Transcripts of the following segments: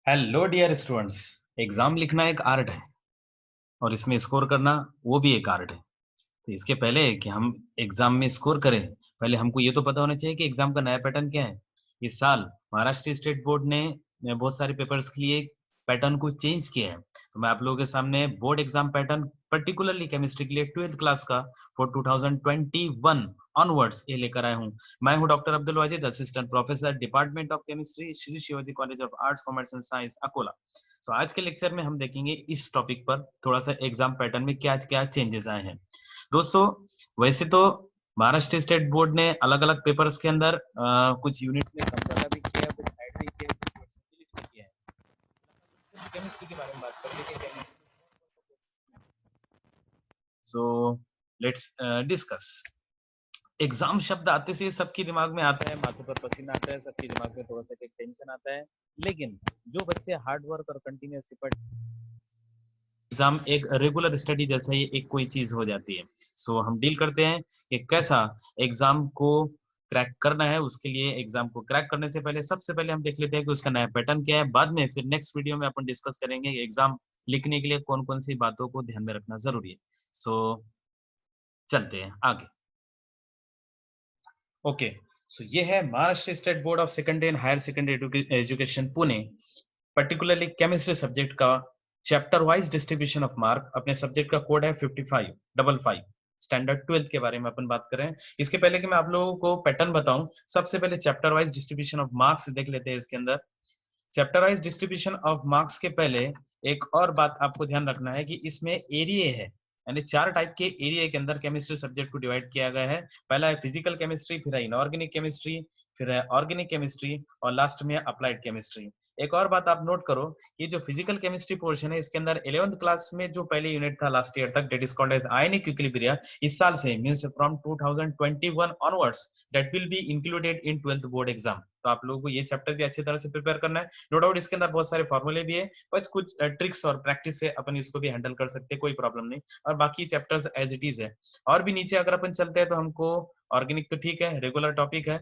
Hello dear students. Exam लिखना एक art है और इसमें स्कोर करना वो भी एक आर्ट है। तो इसके पहले कि हम एग्जाम में स्कोर करें, पहले हमको ये तो पता होना चाहिए कि एग्जाम का नया पैटर्न क्या है। इस साल महाराष्ट्र स्टेट बोर्ड ने बहुत सारे पेपर्स के लिए पैटर्न को चेंज किया है। तो मैं आप लोगों के सामने board exam pattern particularly chemistry के लिए 12th क्लास का फॉर 2021 ऑनवर्ड्स ये लेकर आया हूँ। मैं हूँ doctor Abdul Wajid, assistant professor department of chemistry, Shri Shivaji college of arts commerce and science Akola. तो आज के लेक्चर में हम देखेंगे इस टॉपिक पर थोड़ा सा एग्जाम पैटर्न में क्या क्या चेंजेस आए हैं। दोस्तों, वैसे तो महाराष्ट्र स्टेट बोर्ड ने अलग अलग पेपर्स के अंदर कुछ यूनिट में समझौता भी किया है, कुछ ऐड भी किया है, कुछ डिलीट भी किया है। केमिस्ट्री के बारे में बात कर लेते हैं। So let's discuss. एग्जाम शब्द आते से सबके दिमाग में आता है, माथे पर पसीना आता है, सबके दिमाग में थोड़ा सा टेंशन आता है। लेकिन जो बच्चे हार्ड वर्क और कंटिन्यूस एफर्ट, एग्जाम एक रेगुलर स्टडी जैसा ही एक कोई चीज हो जाती है। सो हम डील करते हैं कि कैसा एग्जाम को क्रैक करना है। उसके लिए एग्जाम को क्रैक करने से पहले सबसे पहले हम देख लेते हैं कि उसका नया पैटर्न क्या है। बाद में फिर नेक्स्ट वीडियो में अपन डिस्कस करेंगे कि एग्जाम लिखने के लिए कौन कौन सी बातों को ध्यान में रखना जरूरी है। सो चलते हैं आगे। ओके, सो ये है Maharashtra state board of secondary and higher secondary education Pune, particularly chemistry subject का chapter wise distribution of mark. अपने सब्जेक्ट का कोड है 5555। स्टैंडर्ड 12th के बारे में अपन बात करें। इसके पहले कि मैं आप लोगों को पैटर्न बताऊं, सबसे पहले chapter wise distribution of marks देख लेते हैं। इसके अंदर chapter wise distribution of marks के पहले एक और बात आपको ध्यान रखना है कि इसमें एरिया है, यानी चार टाइप के एरिया के अंदर केमिस्ट्री सब्जेक्ट को डिवाइड किया गया है। पहला है फिजिकल केमिस्ट्री, फिर है इनऑर्गेनिक केमिस्ट्री, फिर है ऑर्गेनिक केमिस्ट्री और लास्ट में अप्लाइड केमिस्ट्री। एक और बात आप नोट करो, ये जो फिजिकल केमिस्ट्री पोर्शन है इसके अंदर 11th क्लास में जो पहले यूनिट था लास्ट ईयर तक, that is called as ionic equilibria, इस साल से means from 2021 onwards that will be included in 12th board exam. तो आप लोगों को ये चैप्टर भी अच्छी तरह से प्रिपेयर करना है। नो डाउट इसके अंदर बहुत सारे फॉर्मूले भी है, बस कुछ ट्रिक्स और प्रैक्टिस से अपन इसको भी हैंडल कर सकते हैं, कोई प्रॉब्लम नहीं। और बाकी चैप्टर्स एज इट इज है। और भी नीचे अगर अपन चलते हैं तो हमको ऑर्गेनिक तो ठीक है, रेगुलर टॉपिक है।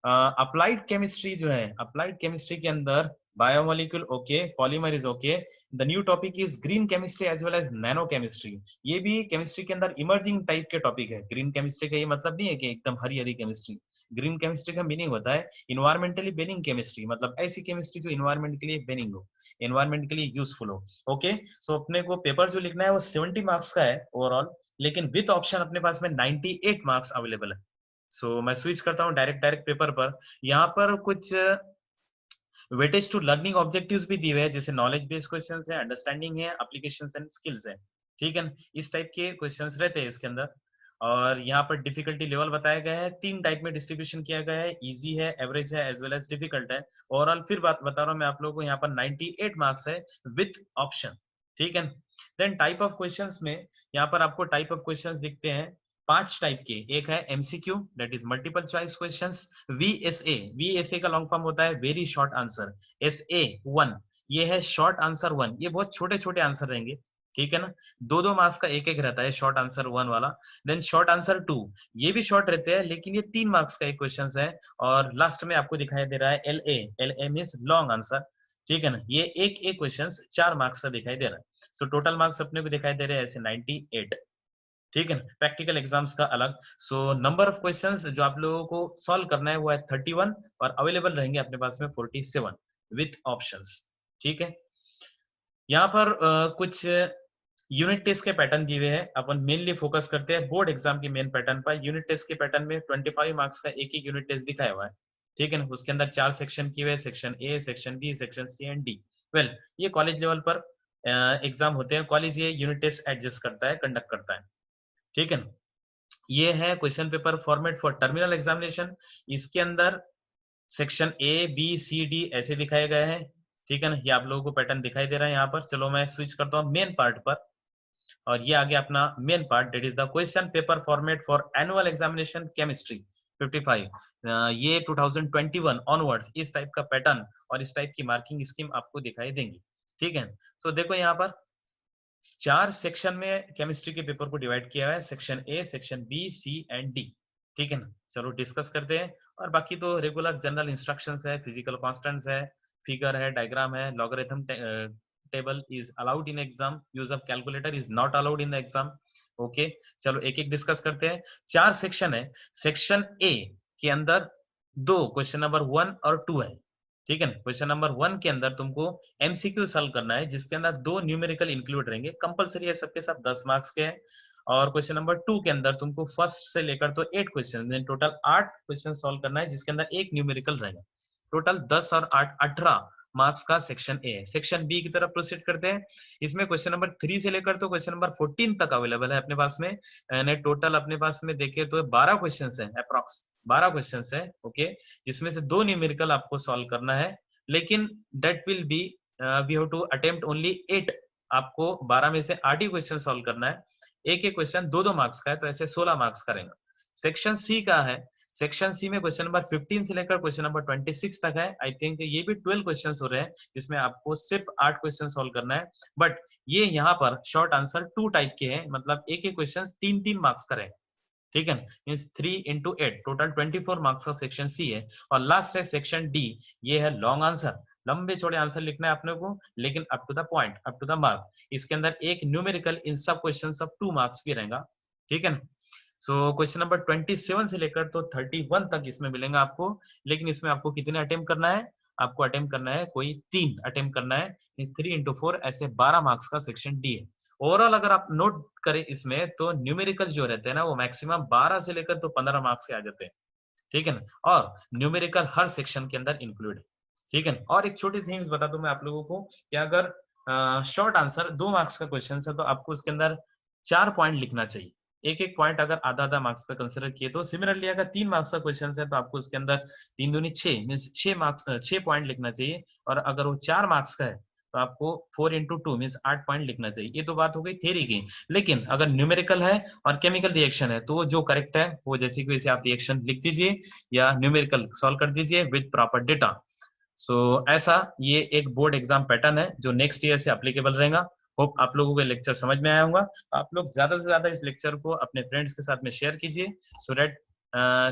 अप्लाइड केमिस्ट्री जो है, अप्लाइड केमिस्ट्री के अंदर biomolecule okay, polymer is okay. The new topic is green chemistry as well as nano chemistry. ये भी केमिस्ट्री के अंदर इमर्जिंग टाइप के टॉपिक है। ग्रीन केमिस्ट्री का ये मतलब नहीं है कि एकदम हरी हरी केमिस्ट्री। ग्रीन केमिस्ट्री का मीनिंग होता है इन्वायरमेंटली बेनिंग केमिस्ट्री, मतलब ऐसी केमिस्ट्री जो इन्वायरमेंट के लिए बेनिंग हो, इन्वायरमेंट के लिए यूजफुल हो। ओके, सो अपने को पेपर जो लिखना है वो 70 मार्क्स का है ओवरऑल, लेकिन विथ ऑप्शन अपने पास में 98 मार्क्स अवेलेबल है। सो मैं स्विच करता हूँ डायरेक्ट डायरेक्ट पेपर पर। यहाँ पर कुछ वेटेज टू लर्निंग ऑब्जेक्टिव्स भी दिए हुए हैं, जैसे नॉलेज बेस्ड क्वेश्चंस है, अंडरस्टैंडिंग है, एप्लीकेशंस एंड स्किल्स है। ठीक है ना, इस टाइप के क्वेश्चंस रहते हैं इसके अंदर। और यहाँ पर डिफिकल्टी लेवल बताया गया है, तीन टाइप में डिस्ट्रीब्यूशन किया गया है, इजी है, एवरेज है, एज वेल एज डिफिकल्ट है। ओवरऑल फिर बात बता रहा हूँ मैं आप लोगों को, यहाँ पर 98 मार्क्स है विथ ऑप्शन। ठीक है, देन टाइप ऑफ क्वेश्चंस में यहाँ पर आपको टाइप ऑफ क्वेश्चंस दिखते हैं पांच टाइप के। एक है MCQ, that is multiple choice questions. VSA, VSA का लॉन्ग फॉर्म होता है very short answer. S A one, ये है शॉर्ट आंसर वन, ये बहुत छोटे छोटे आंसर रहेंगे। ठीक है ना, दो दो मार्क्स का एक एक रहता है शॉर्ट आंसर वन वाला। देन शॉर्ट आंसर टू, ये भी शॉर्ट रहते हैं लेकिन ये 3 मार्क्स का एक क्वेश्चन है। और लास्ट में आपको दिखाई दे रहा है L A, L A mean long answer. ठीक है ना, ये एक एक क्वेश्चन 4 मार्क्स का दिखाई दे रहा है। सो टोटल मार्क्स अपने को दिखाई दे रहे हैं ऐसे 98। ठीक है, प्रैक्टिकल एग्जाम्स का अलग। सो नंबर ऑफ क्वेश्चंस जो आप लोगों को सॉल्व करना है वो है 31 और अवेलेबल रहेंगे अपने पास में 47 विथ ऑप्शंस। ठीक है, यहाँ पर कुछ यूनिट टेस्ट के पैटर्न दिए हुए हैं। अपन मेनली फोकस करते हैं बोर्ड एग्जाम के मेन पैटर्न पर। यूनिट टेस्ट के पैटर्न में 25 मार्क्स का एक एक यूनिट टेस्ट दिखाया हुआ है। ठीक है ना, उसके अंदर 4 सेक्शन किए हुए, section A, section B, section C and D. Well, ये कॉलेज लेवल पर एग्जाम होते हैं, कॉलेज ये यूनिट टेस्ट एडजस्ट करता है, कंडक्ट करता है। ठीक है, ये है question paper format for terminal examination. इसके अंदर section A B C D ऐसे दिखाए गए हैं। ठीक है ना, ये आप लोगों को पैटर्न दिखाई दे रहा है यहाँ पर। चलो मैं स्विच करता हूँ मेन पार्ट पर। और ये आ गया अपना main part, that is the question paper format for annual examination chemistry 55। ये 2021 ऑनवर्ड्स इस टाइप का पैटर्न और इस टाइप की मार्किंग स्कीम आपको दिखाई देंगी। ठीक है, तो देखो यहाँ पर 4 सेक्शन में केमिस्ट्री के पेपर को डिवाइड किया है, section A, section B, C and D. ठीक है ना, चलो डिस्कस करते हैं। और बाकी तो रेगुलर जनरल इंस्ट्रक्शंस है, फिजिकल कांस्टेंट्स है, फिगर है, डायग्राम है, logarithm table is allowed in exam, use of calculator is not allowed in the exam. Okay, चलो एक एक डिस्कस करते हैं। 4 सेक्शन है। सेक्शन ए के अंदर 2 क्वेश्चन नंबर 1 और 2 है, ठीक है ना। क्वेश्चन नंबर 1 के अंदर तुमको एमसीक्यू सॉल्व करना है, जिसके अंदर 2 न्यूमेरिकल इंक्लूड रहेंगे, कंपलसरी है, सबके सब 10 मार्क्स के हैं। और क्वेश्चन नंबर 2 के अंदर तुमको फर्स्ट से लेकर तो 8 क्वेश्चन, टोटल 8 क्वेश्चन सॉल्व करना है, जिसके अंदर एक न्यूमेरिकल रहेगा। टोटल 10 और 8 18 मार्क्स का सेक्शन ए है। सेक्शन बी की तरफ प्रोसीड करते हैं। इसमें क्वेश्चन नंबर 3 से लेकर तो क्वेश्चन नंबर 14 तक अवेलेबल है अपने पास में, यानी टोटल अपने पास में देखे तो 12 क्वेश्चंस हैं, अप्रॉक्स 12 क्वेश्चंस हैं। ओके, जिसमें से 2 न्यूमेरिकल आपको सॉल्व करना है, लेकिन that will be we have to attempt only 8। आपको 12 में से 8 ही क्वेश्चन सॉल्व करना है। एक एक क्वेश्चन 2-2 मार्क्स का है, तो ऐसे 16 मार्क्स का रहेगा। सेक्शन सी का है। सेक्शन सी में क्वेश्चन नंबर 15 से लेकर क्वेश्चन नंबर 26 तक है। आई थिंक ये भी 12 क्वेश्चंस हो रहे हैं, जिसमें आपको सिर्फ 8 क्वेश्चन सॉल्व करना है। बट ये यहाँ पर शॉर्ट आंसर 2 टाइप के हैं, मतलब एक एक क्वेश्चन 3-3 मार्क्स का रहेगा, ठीक है। मींस 3 into 8 टोटल 24 मार्क्स का सेक्शन सी है। और लास्ट है सेक्शन डी, ये है लॉन्ग आंसर, लंबे चौड़े आंसर लिखना है अपने को, लेकिन up to the point, up to the mark. इसके अंदर एक न्यूमेरिकल इन सब क्वेश्चन सब 2 मार्क्स भी रहेगा, ठीक है ना। सो क्वेश्चन नंबर 27 से लेकर तो 31 तक इसमें मिलेंगे आपको, लेकिन इसमें आपको कितने अटेम्प्ट करना है, आपको अटेम्प्ट करना है कोई 3 अटेम्प्ट करना है। मींस 3 into 4 ऐसे 12 मार्क्स का सेक्शन डी है। ओवरऑल अगर आप नोट करें इसमें, तो न्यूमेरिकल जो रहते हैं ना, वो मैक्सिमम 12 से लेकर तो 15 मार्क्स के आ जाते हैं, ठीक है ना। और न्यूमेरिकल हर सेक्शन के अंदर इंक्लूड है, ठीक है ना। और एक छोटी सी हिंट्स बता दूं मैं आप लोगों को, कि अगर शॉर्ट आंसर 2 मार्क्स का क्वेश्चन है, तो आपको उसके अंदर 4 पॉइंट लिखना चाहिए। एक एक पॉइंट अगर आधा आधा मार्क्स का कंसिडर किए, तो सिमिलरली अगर 3 मार्क्स का क्वेश्चन है, तो आपको उसके अंदर 3 दूनी 6 मीन्स 6 मार्क्स 6 पॉइंट लिखना चाहिए। और अगर वो 4 मार्क्स का है, तो आपको 4 into 2 मीन्स 8 पॉइंट लिखना चाहिए। ये तो बात हो गई थ्योरी की। लेकिन अगर न्यूमेरिकल है और केमिकल रिएक्शन है, तो जो करेक्ट है वो जैसे कि वैसे आप रिएक्शन लिख दीजिए, या न्यूमेरिकल सॉल्व कर दीजिए विद प्रॉपर डेटा। सो ऐसा ये एक बोर्ड एग्जाम पैटर्न है, जो नेक्स्ट ईयर से एप्लीकेबल रहेगा। होप आप लोगों को लेक्चर समझ में आया होगा। आप लोग ज्यादा से ज्यादा इस लेक्चर को अपने फ्रेंड्स के साथ में शेयर कीजिए, so that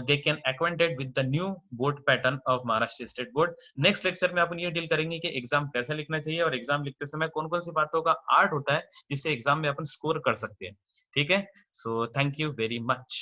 they can acquainted with the new board pattern of Maharashtra State Board। Next lecture में अपन ये डील करेंगे कि एग्जाम कैसे लिखना चाहिए, और एग्जाम लिखते समय कौन कौन सी बातों का आर्ट होता है, जिससे एग्जाम में अपन स्कोर कर सकते हैं, ठीक है। So thank you very much.